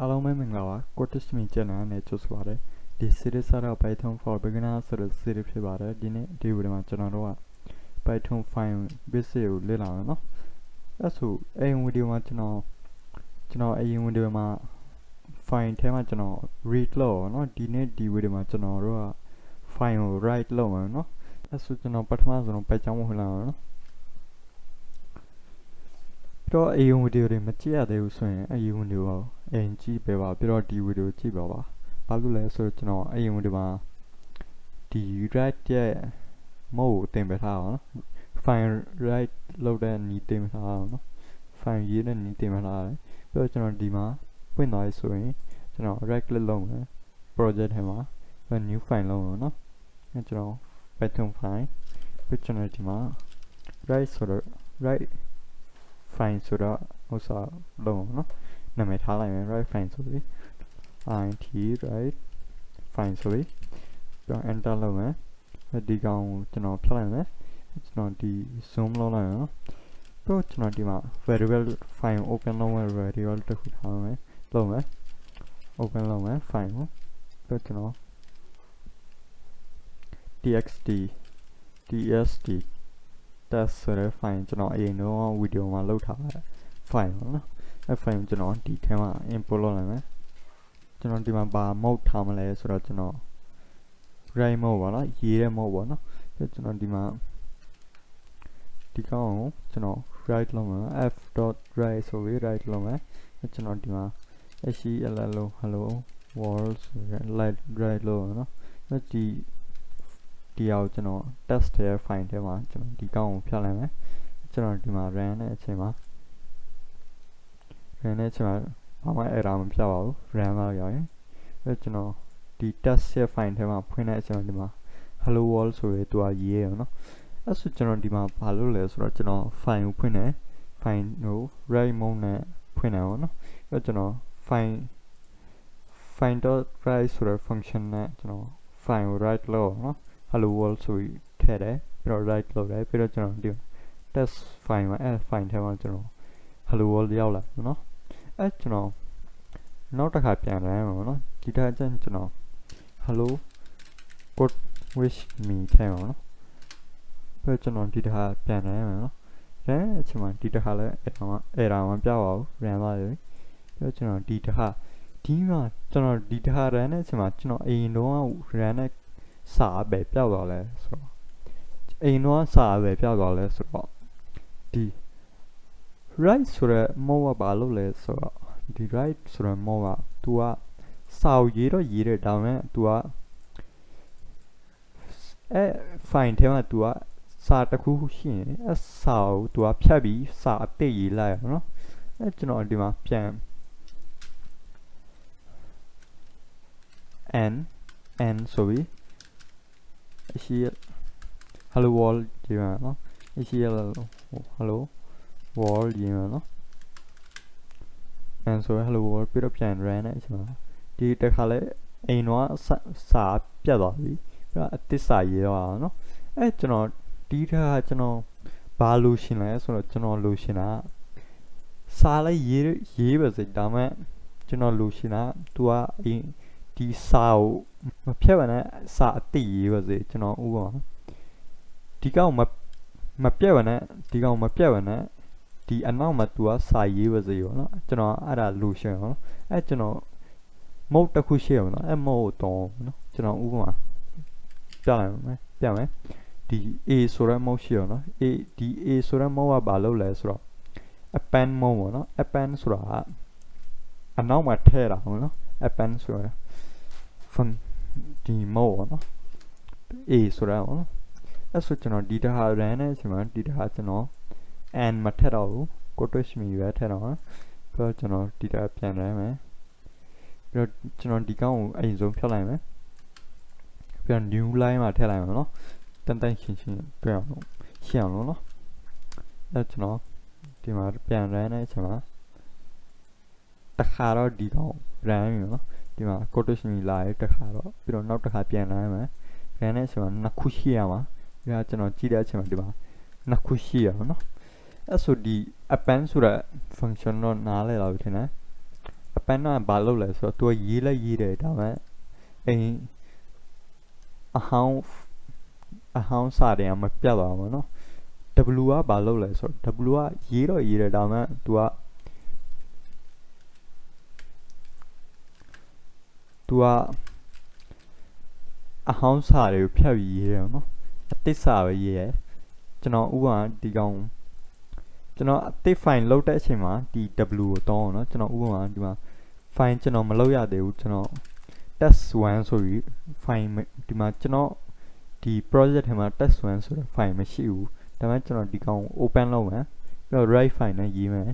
အားလုံးပဲမင်္ဂလာပါ Cortex မီချန်နယ်နဲ့ကြိုဆိုပါရစေဒီ series ကတော့ Python for beginner ဆိုတဲ့ series ဖြစ်ပါတယ်ဒီနေ့ဒီဗီဒီယိုမှာကျွန်တော်တို့က Python file basic ကိုလေ့လာမယ်နော်အဲ့ဆိုအဲ့ဒီဗီဒီယိုမှာကျွန်တော်အရင်ဗီဒီယိုမှာ file ထဲမှာကျွန်တော် read လုပ်အောင်နော်ဒီနေ့ဒီဗီဒီယိုမှာကျွန်တော်တို့က file ကို write လုပ်မယ်နော်အဲ့ဆိုကျွန်တော်ပထမဆုံး Python ကိုဝင်လာအောင်နော်တော့အရင်ဗီဒီယိုတွေမကြည့်ရသေးဘူးဆိုရင်အရင်ဗီဒီယိုကိုအရင်ကြည့်ပေးပါပြီးတော့ဒီဗီဒီယိုကြည့်ပါဘာလို့လဲဆိုတော့ကျွန်တော်အရင်ဗီဒီယိုမှာဒီ write ရဲ့ mode ကိုတင်ပေးထားအောင်နော် file write လုပ်တဲ့နည်းတင်ပေးထားအောင်နော် file ရေးတဲ့နည်းတင်ပေးထားတယ်ပြီးတော့ကျွန်တော်ဒီမှာပွင့်သွားပြီဆိုရင်ကျွန်တော် right click လုပ်မယ် project ထဲမှာ new file လုပ်အောင်နော်အဲကျွန်တော် Python file ပြီးကျွန်တော်ဒီမှာ write ဆိုတော့ write file ဆိုတော့ဥစားလုံးနော်နာမည်ထားလိုက်မယ် write file ဆိုပြီး int write file ဆိုပြီးတော့ enter လုပ်မယ်ဒီကောင်ကိုကျွန်တော်ဖြတ်လိုက်မယ်ကျွန်တော်ဒီ zoom လုပ်လိုက်နော်ပြီးတော့ကျွန်တော်ဒီမှာ variable file open လုပ်မယ် variable တစ်ခုထားမယ်လုပ်မယ် open လုပ်မယ် file ကိုပြီးတော့ကျွန်တော် txt test ဆိုတဲ့ file ကျွန်တော်အရင်တော့ဗီဒီယိုမှာလုပ်ထားတဲ့ file နော်အဲ့ file ကိုကျွန်တော်ဒီထဲမှာ import လုပ်လိုက်မယ်ကျွန်တော်ဒီမှာဘာ mode ထားမလဲဆိုတော့ကျွန်တော် write mode ပါနော်ရေးတဲ့ mode ပေါ့နော်ပြီးကျွန်တော်ဒီမှာဒီကောင်ကိုကျွန်တော် write လုပ်မယ် f.write ဆိုပြီး write လုပ်မယ်ကျွန်တော်ဒီမှာ hello world ဆိုပြီး write လုပ်မယ်နော်ဒီအောင်ကျွန်တော် test တဲ့ file ထဲမှာကျွန်တော်ဒီကောင်ကိုဖြတ်လိုက်မယ်ကျွန်တော်ဒီမှာ run တဲ့အချိန်မှာဘာမှ error မပြပါဘူး run လောက်ရောက်ရင်အဲ့ကျွန်တော်ဒီ test ရဲ့ file ထဲမှာဖွင့်တဲ့အချိန်မှာဒီမှာ hello world ဆိုပြီးသူကရေးရအောင်နော်အဲ့ဆိုကျွန်တော်ဒီမှာဘာလုပ်လဲဆိုတော့ကျွန်တော် file ကိုဖွင့်တယ် file ကို write mode နဲ့ဖွင့်တယ်ပေါ့နော်အဲ့ကျွန်တော် file.write ဆိုတဲ့ function နဲ့ကျွန်တော် file ကို write လုပ်အောင်နော် hello world ဆိုပြီးထည့်တယ်ပြီးတော့ write လုပ်တယ်ပြီးတော့ကျွန်တော်ဒီ test file မှာအဲ့ file ထဲမှာကျွန်တော် hello world ရောက်လာပြီနော်အဲ့ကျွန်တော်နောက်တစ်ခါပြန်လာရမှာနော်ဒီတစ်ခါကျရင်ကျွန်တော် hello code wish me ထည့်မှာနော်ပြီးတော့ကျွန်တော်ဒီတစ်ခါပြန်လာရမှာနော်ဒါအချိန်မှာဒီတစ်ခါလဲ error မပြပါဘူး run သွားပြီပြီးတော့ကျွန်တော်ဒီတစ်ခါဒီမှာကျွန်တော်ဒီတစ်ခါ run တဲ့အချိန်မှာကျွန်တော်အရင်တော့ run တဲ့စာပဲပြသွားလဲဆိုတော့အရင်တော့စာပဲပြသွားလဲဆိုတော့ဒီ write ဆိုတဲ့ mode ကဘာလို့လဲဆိုတော့ဒီ write ဆိုတဲ့ mode က तू ကစာကိုရေးတယ်ဒါပေမဲ့ तू ကအဲ file ထဲမှာ तू ကစာတစ်ခုရှိရင်အဲစာကို तू ကဖြတ်ပြီးစာအသစ်ရေးလိုက်ရအောင်နော်အဲကျွန်တော်ဒီမှာပြန် n ဆိုပြီးအရှိ hello world ဒီမှာနော်အရှိ hello world ဒီမှာနော်and ဆို hello world ပြီးတော့ပြန် run တဲ့အချိန်မှာဒီတစ်ခါလဲအိမ်တော့စာပြတ်သွားပြီပြီးတော့အသစ်စာရေးတော့အောင်နော်အဲကျွန်တော်ဒီတစ်ခါကျွန်တော်ဘာလို့ရှင်လဲဆိုတော့ကျွန်တော်လို့ရှင်တာစာလိုက်ရေးပါစေဒါမှကျွန်တော်လို့ရှင်တာ तू ကဒီစာကိုမဖြတ်ပါနဲ့စာအသစ်ရေးပါစေကျွန်တော်ဥပမာဒီကောင်မပြတ်ပါနဲ့ဒီကောင်မပြတ်ပါနဲ့ဒီအနောက်မှာ तू ကစာရေးပါစေရောနော်ကျွန်တော်အဲ့ဒါလို့ရှင်အောင်အဲ့ကျွန်တော် mode တစ်ခုရှိအောင်နော်အဲ့ mode ကိုတောင်းနော်ကျွန်တော်ဥပမာပြမယ်ဒီ a ဆိုတဲ့ mode ရှိအောင်နော်ဒီ a ဆိုတဲ့ mode ကဘာလုပ်လဲဆိုတော့ append mode ပေါ့နော် append ဆိုတာအနောက်မှာထည့်တာပေါ့နော် append ဆိုတာဒီ mode ပေါ့နော် a ဆိုတာပေါ့နော်အဲ့ဆိုကျွန်တော်ဒီတစ်ခါ run တဲ့အချိန်မှာဒီတစ်ခါကျွန်တော် and မထည့်တော့ဘူး code me ပဲထည့်တော့ပြီးတော့ကျွန်တော်ဒီတစ်ခါပြန်ရမယ်ပြီးတော့ကျွန်တော်ဒီကောင်ကိုအရင်ဆုံးဖြတ်လိုက်မယ်ပြီးတော့ new line မှာထည့်လိုက်မယ်နော်တန်ရှင်းတွေ့အောင်ရှင်းအောင်နော်အဲ့ကျွန်တော်ဒီမှာပြန် run တဲ့အချိန်မှာတစ်ခါတော့ဒီကောင် run ပြီနော်ဒီမှာ code me လာရတစ်ခါတော့ပြီးတော့နောက်တစ်ခါပြန်လာရမယ် run တဲ့အချိန်မှာနှစ်ခုရှိရမှာပြီးတော့ကျွန်တော်ကြည့်တဲ့အချိန်မှာဒီမှာနှစ်ခုရှိရအောင်နော်အဲ့ဆိုဒီ append ဆိုတဲ့ function တော့နားလည်လာပြီထင်တယ် append ကဘာလုပ်လဲဆိုတော့သူကရေးလဲရေးတယ်ဒါပေမဲ့အိမ်အဟောင်းစာတွေကမပြတ်သွားဘူးเนาะ W ကဘာလုပ်လဲဆိုတော့ W ကရေးတော့ရေးတယ်ဒါပေမဲ့သူကအဟောင်းစာတွေကိုဖြတ်ပြီးရေးတယ်เนาะအသစ်စာပဲရေးရကျွန်တော်ဥပမာဒီကောင်ကျွန်တော်အသစ် file load တဲ့အချိန်မှာဒီ W ကိုတောင်းအောင်เนาะကျွန်တော်ဥပမာဒီမှာ file ကျွန်တော်မလုပ်ရသေးဘူးကျွန်တော် test 1ဆိုပြီး file ဒီမှာကျွန်တော်ဒီ project ထဲမှာ test 1ဆိုတဲ့ file မရှိဘူးဒါပေမဲ့ကျွန်တော်ဒီကောင် open လုပ်မယ်ပြီးတော့ write file နဲ့ရေးမယ်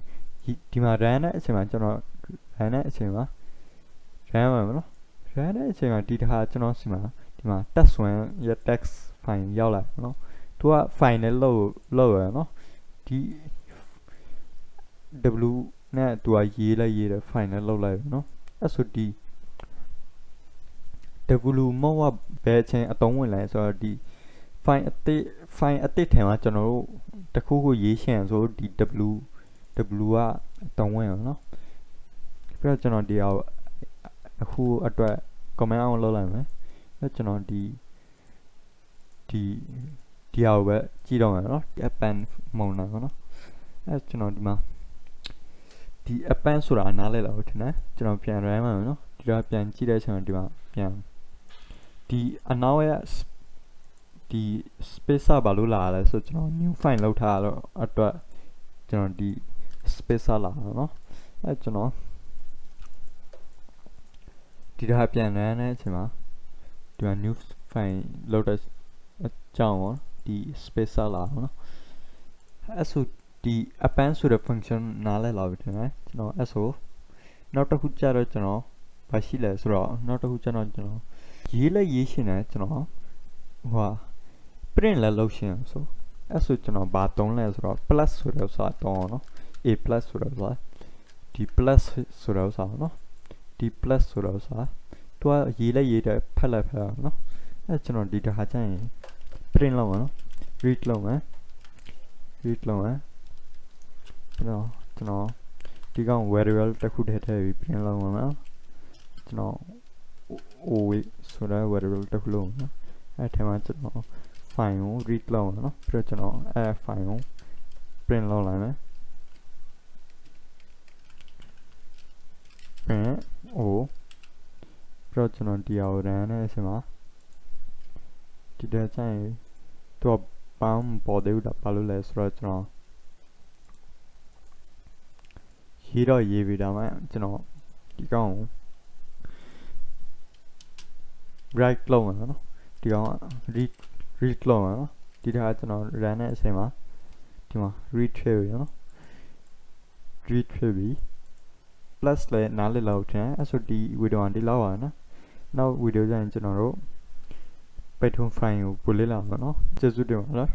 ဒီမှာ run တဲ့အချိန်မှာကျွန်တော် run တဲ့အချိန်မှာ run မှာမနော် run တဲ့အချိန်မှာဒီတစ်ခါကျွန်တော်စီမှာဒီမှာ test 1ရဲ့ text file ရောက်လာနော်သူက file နဲ့လို့ရနော်ဒီ W နဲ့သူကရေးတဲ့ file နဲ့လုပ်လိုက်ပြီနော်အဲ့ဆိုဒီ W မဟုတ်ဘယ်ချင်းအသုံးဝင်လဲဆိုတော့ဒီ file အသစ်ထဲမှာကျွန်တော်တို့တခုခုရေးရှင်းဆိုဒီ W ကအသုံးဝင်ရနော်ပြီးတော့ကျွန်တော်ဒီအောင်အခုအတွက် comment အောင်လုပ်လိုက်မယ်အဲ့ကျွန်တော်ဒီအောင်ပဲကြည့်တော့မယ်နော် append မုံလာနော်အဲ့ကျွန်တော်ဒီမှာဒီ append ဆိုတာနားလဲလာဟုတ်ထင်တယ်ကျွန်တော်ပြန် run မှာနော်ဒီတော့ပြန်ကြည့်တဲ့အချိန်ဒီမှာပြန်ဒီအနောက်ရဲ့ဒီ space ဘာလို့လာလဲဆိုကျွန်တော် new file လောက်ထားတော့အတွက်ကျွန်တော်ဒီ space လာနော်အဲ့ကျွန်တော်ဒီတော့ပြန် run တဲ့အချိန်မှာဒီမှာ new file လောက်တဲ့အကြောင်းပေါ့ဒီ space လာနော်အဲ့ဆိုဒီ append ဆိုတဲ့ function နားလဲလာပြီထင်တယ်ကျွန်တော်အဲ့ဆိုနောက်တစ်ခုကျတော့ကျွန်တော်ဘာရှိလဲဆိုတော့နောက်တစ်ခုကျတော့ကျွန်တော်ရေးရှင်တယ်ကျွန်တော်ဟို print လဲလုပ်ရှင်ဆိုအဲ့ဆိုကျွန်တော်ဘာသုံးလဲဆိုတော့ plus ဆိုတဲ့ဥစ္စာတောင်းနော် a plus ဆိုတဲ့ဥစ္စာဒီ plus ဆိုတဲ့ဥစ္စာနော်ဒီ plus ဆိုတဲ့ဥစ္စာသူကရေးတယ်ဖတ်နော်အဲ့ကျွန်တော်ဒီတစ်ခါကျရင် print လုပ်မှာနော် read လုပ်မှာကျွန်တော်ဒီကောင် variable တစ်ခုထည့်ပြီး print လုပ်မှာနော်ကျွန်တော် wait ဆိုတဲ့ variable တစ်ခုလုပ်မှာနော်အဲ့ထဲမှာကျွန်တော် file ကို read လုပ်မှာနော်ပြီးတော့ကျွန်တော်အဲ့ file ကို print လုပ်လိုက်မယ် print ပြီးတော့ကျွန်တော်ဒီအောင် run နဲ့အချိန်မှာဒီတဲ့ကျရင်တော့ဘာမှပေါ်သေးဘူးဒါဘာလို့လဲဆိုတော့ကျွန်တော်ရေးပြီးတော့မှကျွန်တော်ဒီကောင် write လုပ်မှာနော်ဒီကောင် read လုပ်မှာနော်ဒီတစ်ခါကျွန်တော် run တဲ့အချိန်မှာဒီမှာ read ထည့်ပြီနော် read ထည့်ပြီ plus လဲနားလည်လောက်ထင်အဲ့ဆိုဒီ video ဒီလောက်ပါနော်နောက် video ကျရင်ကျွန်တော်တို့ Python file ကိုပို့လေးလာမှာနော်ကျေးဇူးတင်ပါနော်